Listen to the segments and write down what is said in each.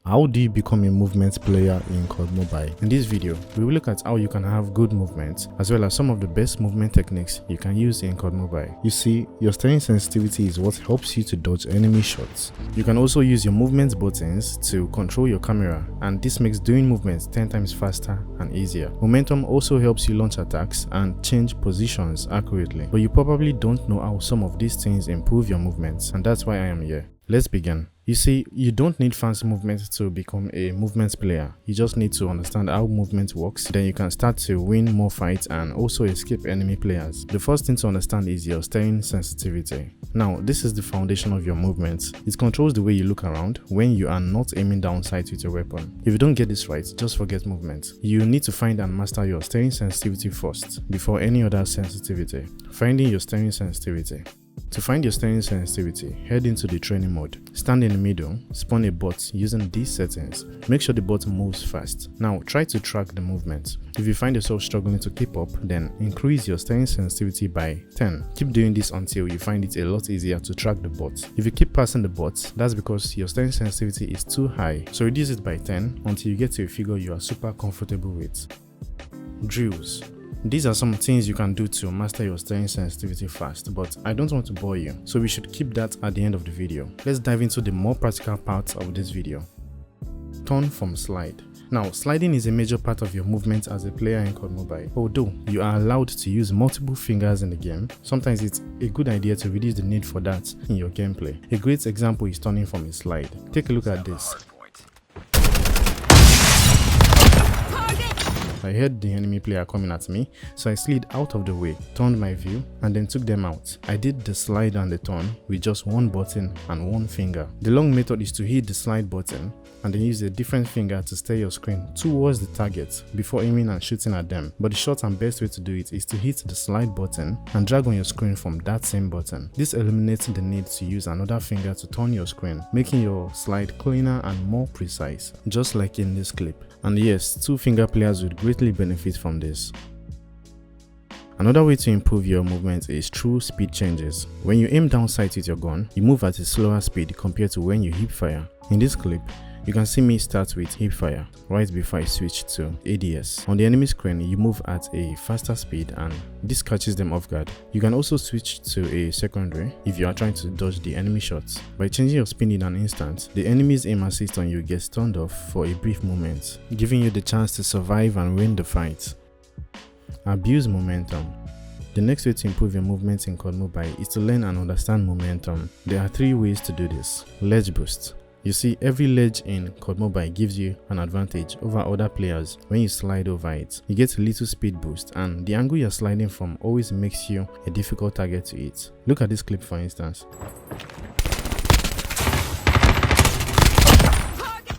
How do you become a movement player in COD Mobile? In this video, we will look at how you can have good movement as well as some of the best movement techniques you can use in COD Mobile. You see, your steering sensitivity is what helps you to dodge enemy shots. You can also use your movement buttons to control your camera, and this makes doing movements 10 times faster and easier. Momentum also helps you launch attacks and change positions accurately, but you probably don't know how some of these things improve your movements, and that's why I am here. Let's begin. You see, you don't need fancy movement to become a movement player. You just need to understand how movement works. Then you can start to win more fights and also escape enemy players. The first thing to understand is your steering sensitivity. Now, this is the foundation of your movement. It controls the way you look around when you are not aiming down sights with your weapon. If you don't get this right, just forget movement. You need to find and master your steering sensitivity first, before any other sensitivity. Finding your steering sensitivity. To find your steering sensitivity, head into the training mode. Stand in the middle, spawn a bot using these settings. Make sure the bot moves fast. Now try to track the movement. If you find yourself struggling to keep up, then increase your steering sensitivity by 10. Keep doing this until you find it a lot easier to track the bot. If you keep passing the bot, that's because your steering sensitivity is too high. So reduce it by 10 until you get to a figure you are super comfortable with. Drills. These are some things you can do to master your steering sensitivity fast, but I don't want to bore you, so we should keep that at the end of the video. Let's dive into the more practical parts of this video. Turn from slide. Now, sliding is a major part of your movement as a player in COD Mobile. Although you are allowed to use multiple fingers in the game, sometimes it's a good idea to reduce the need for that in your gameplay. A great example is turning from a slide. Take a look at this. I heard the enemy player coming at me, so I slid out of the way, turned my view, and then took them out. I did the slide and the turn with just one button and one finger. The long method is to hit the slide button and then use a different finger to steer your screen towards the target before aiming and shooting at them. But the short and best way to do it is to hit the slide button and drag on your screen from that same button. This eliminates the need to use another finger to turn your screen, making your slide cleaner and more precise, just like in this clip. And yes, two-finger players would greatly benefit from this. Another way to improve your movement is through speed changes. When you aim down sight with your gun, you move at a slower speed compared to when you hip fire. In this clip, you can see me start with hip fire right before I switch to ADS. On the enemy screen, you move at a faster speed and this catches them off guard. You can also switch to a secondary if you are trying to dodge the enemy shots. By changing your speed in an instant, the enemy's aim assist on you gets turned off for a brief moment, giving you the chance to survive and win the fight. Abuse momentum. The next way to improve your movement in COD Mobile is to learn and understand momentum. There are 3 ways to do this. Ledge boost. You see, every ledge in COD Mobile gives you an advantage over other players when you slide over it. You get a little speed boost, and the angle you're sliding from always makes you a difficult target to hit. Look at this clip for instance.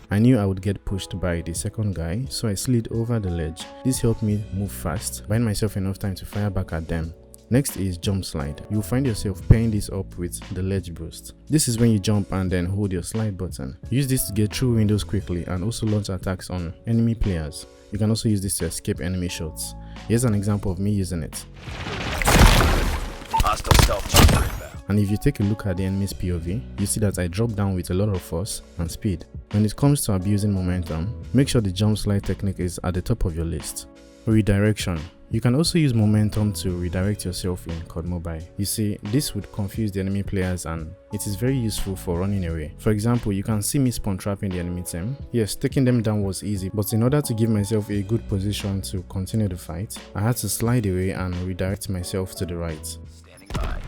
I knew I would get pushed by the second guy, so I slid over the ledge. This helped me move fast, buying myself enough time to fire back at them. Next is jump slide. You'll find yourself pairing this up with the ledge boost. This is when you jump and then hold your slide button. Use this to get through windows quickly and also launch attacks on enemy players. You can also use this to escape enemy shots. Here's an example of me using it. And if you take a look at the enemy's POV, you see that I drop down with a lot of force and speed. When it comes to abusing momentum, make sure the jump slide technique is at the top of your list. Redirection. You can also use momentum to redirect yourself in COD Mobile. You see, this would confuse the enemy players and it is very useful for running away. For example, you can see me spawn trapping the enemy team. Yes, taking them down was easy, but in order to give myself a good position to continue the fight, I had to slide away and redirect myself to the right. Standing by.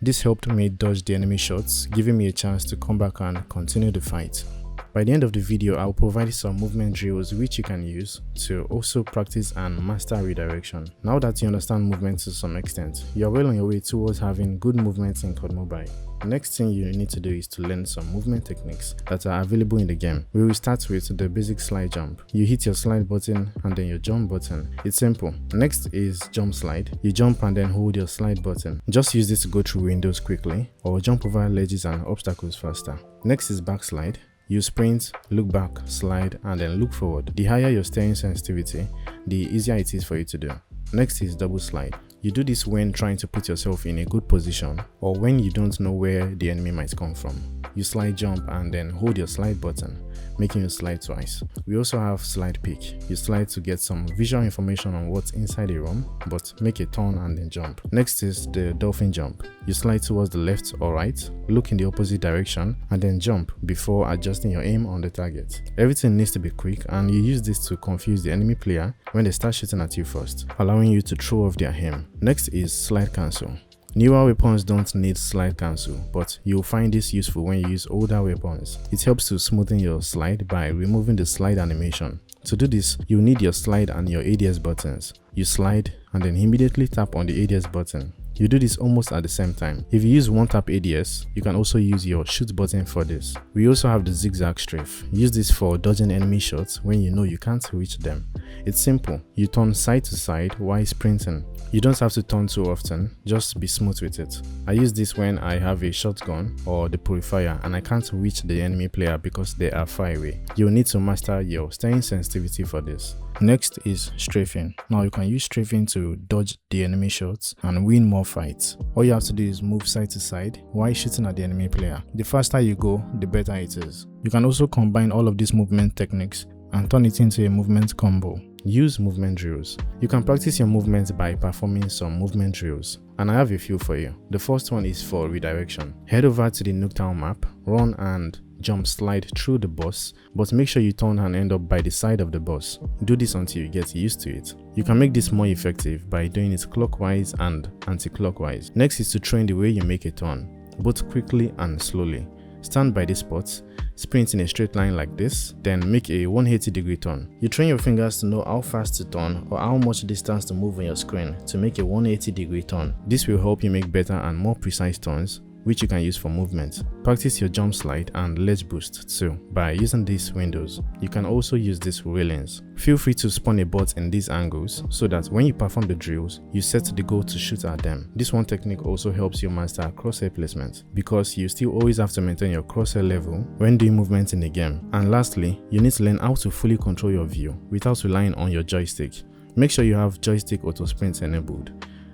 This helped me dodge the enemy shots, giving me a chance to come back and continue the fight. By the end of the video, I'll provide some movement drills which you can use to also practice and master redirection. Now that you understand movement to some extent, you're well on your way towards having good movements in COD Mobile. The next thing you need to do is to learn some movement techniques that are available in the game. We will start with the basic slide jump. You hit your slide button and then your jump button. It's simple. Next is jump slide. You jump and then hold your slide button. Just use this to go through windows quickly or jump over ledges and obstacles faster. Next is backslide. You sprint, look back, slide, and then look forward. The higher your steering sensitivity, the easier it is for you to do. Next is double slide. You do this when trying to put yourself in a good position or when you don't know where the enemy might come from. You slide jump and then hold your slide button, making you slide twice. We also have slide peek. You slide to get some visual information on what's inside a room, but make a turn and then jump. Next is the dolphin jump. You slide towards the left or right, look in the opposite direction, and then jump before adjusting your aim on the target. Everything needs to be quick, and you use this to confuse the enemy player when they start shooting at you first, allowing you to throw off their aim. Next is slide cancel. Newer weapons don't need slide cancel, but you'll find this useful when you use older weapons. It helps to smoothen your slide by removing the slide animation. To do this, you need your slide and your ADS buttons. You slide and then immediately tap on the ADS button. You do this almost at the same time. If you use one tap ADS, you can also use your shoot button for this. We also have the zigzag strafe. Use this for dodging enemy shots when you know you can't reach them. It's simple. You turn side to side while sprinting. You don't have to turn too often, just be smooth with it. I use this when I have a shotgun or the purifier and I can't reach the enemy player because they are far away. You'll need to master your steering sensitivity for this. Next is strafing. Now you can use strafing to dodge the enemy shots and win more fights. All you have to do is move side to side while shooting at the enemy player. The faster you go, the better it is. You can also combine all of these movement techniques and turn it into a movement combo. Use movement drills. You can practice your movements by performing some movement drills, and I have a few for you. The first one is for redirection. Head over to the Nuketown map, run and jump slide through the boss, but make sure you turn and end up by the side of the boss. Do this until you get used to it. You can make this more effective by doing it clockwise and anti-clockwise. Next is to train the way you make a turn, both quickly and slowly. Stand by this spot, sprint in a straight line like this, then make a 180-degree turn. You train your fingers to know how fast to turn or how much distance to move on your screen to make a 180-degree turn. This will help you make better and more precise turns, which you can use for movement. Practice your jump slide and ledge boost too by using these windows. You can also use these railings. Feel free to spawn a bot in these angles so that when you perform the drills, you set the goal to shoot at them. This one technique also helps you master crosshair placement because you still always have to maintain your crosshair level when doing movement in the game. And lastly, you need to learn how to fully control your view without relying on your joystick. Make sure you have joystick auto sprint enabled.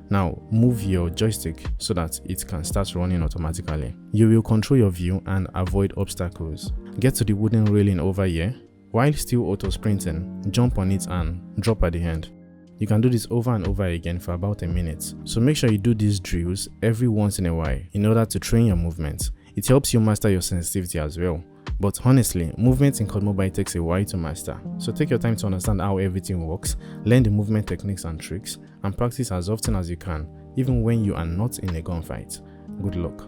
Now move your joystick so that it can start running automatically. You will control your view and avoid obstacles. Get to the wooden railing over here. While still auto sprinting, jump on it and drop at the end. You can do this over and over again for about a minute. So make sure you do these drills every once in a while in order to train your movement. It helps you master your sensitivity as well. But honestly, movement in COD Mobile takes a while to master. So take your time to understand how everything works, learn the movement techniques and tricks, and practice as often as you can, even when you are not in a gunfight. Good luck.